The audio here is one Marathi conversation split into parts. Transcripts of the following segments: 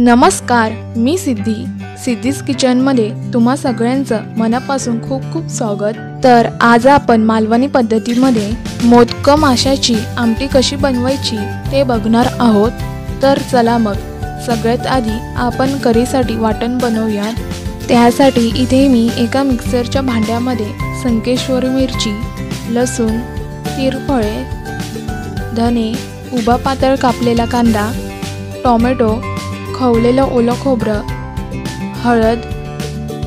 नमस्कार, मी सिद्धीज किचनमध्ये तुम्हा सगळ्यांचं मनापासून खूप खूप स्वागत। तर आज आपण मालवणी पद्धतीमध्ये मोदक माशाची आमटी कशी बनवायची ते बघणार आहोत। तर चला मग सगळ्यात आधी आपण कढीसाठी वाटण बनवूया। त्यासाठी इथे मी एका मिक्सरच्या भांड्यामध्ये संकेश्वरी मिरची, लसूण, तिरफळे, धने, उभा पातळ कापलेला कांदा, टोमॅटो, खवलेलं ओलं खोबरं, हळद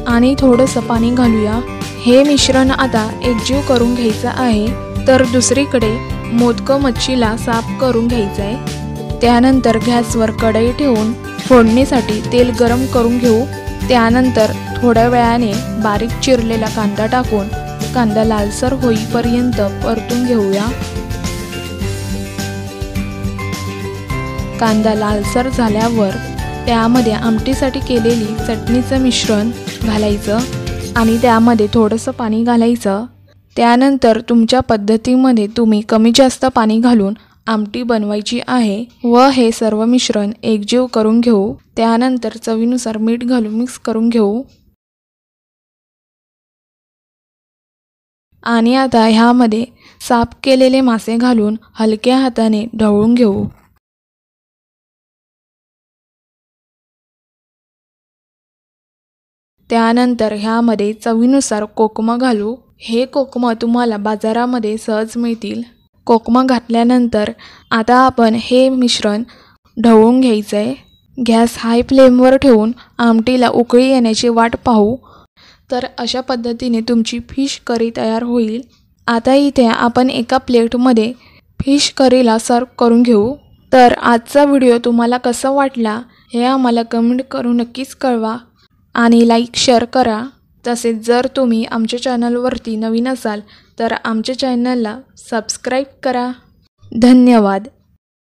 आणि थोडंसं पाणी घालूया। हे मिश्रण आता एकजीव करून घ्यायचं आहे। तर दुसरीकडे मोदक मच्छीला साफ करून घ्यायचं आहे। त्यानंतर गॅसवर कढई ठेवून फोडणीसाठी तेल गरम करून घेऊ। त्यानंतर थोड्या वेळाने बारीक चिरलेला कांदा टाकून कांदा लालसर होईपर्यंत परतून घेऊया। कांदा लालसर झाल्यावर त्यामध्ये आमटीसाठी केलेली चटणीचं मिश्रण घालायचं आणि त्यामध्ये थोडंसं पाणी घालायचं। त्यानंतर तुमच्या पद्धतीमध्ये तुम्ही कमी जास्त पाणी घालून आमटी बनवायची आहे व हे सर्व मिश्रण एकजीव करून घेऊ। त्यानंतर चवीनुसार मीठ घालून मिक्स करून घेऊ आणि आता ह्यामध्ये साफ केलेले मासे घालून हलक्या हाताने ढवळून घेऊ। त्यानंतर ह्यामध्ये चवीनुसार कोकम घालू। हे कोकम तुम्हाला बाजारामध्ये सहज मिळतील। कोकम घातल्यानंतर आता आपण हे मिश्रण ढवळून घ्यायचंय। गॅस हाय फ्लेमवर ठेवून आमटीला उकळी येण्याची वाट पाहू। तर अशा पद्धतीने तुमची फिश करी तयार होईल। आता इथे आपण एका प्लेटमध्ये फिश करीला सर्व करून घेऊ। तर आजचा व्हिडिओ तुम्हाला कसा वाटला हे आम्हाला कमेंट करून नक्कीच कळवा आणि लाईक शेअर करा। तसेच जर तुम्ही आमच्या चॅनलवरती नवीन असाल तर आमच्या चॅनलला सबस्क्राईब करा। धन्यवाद।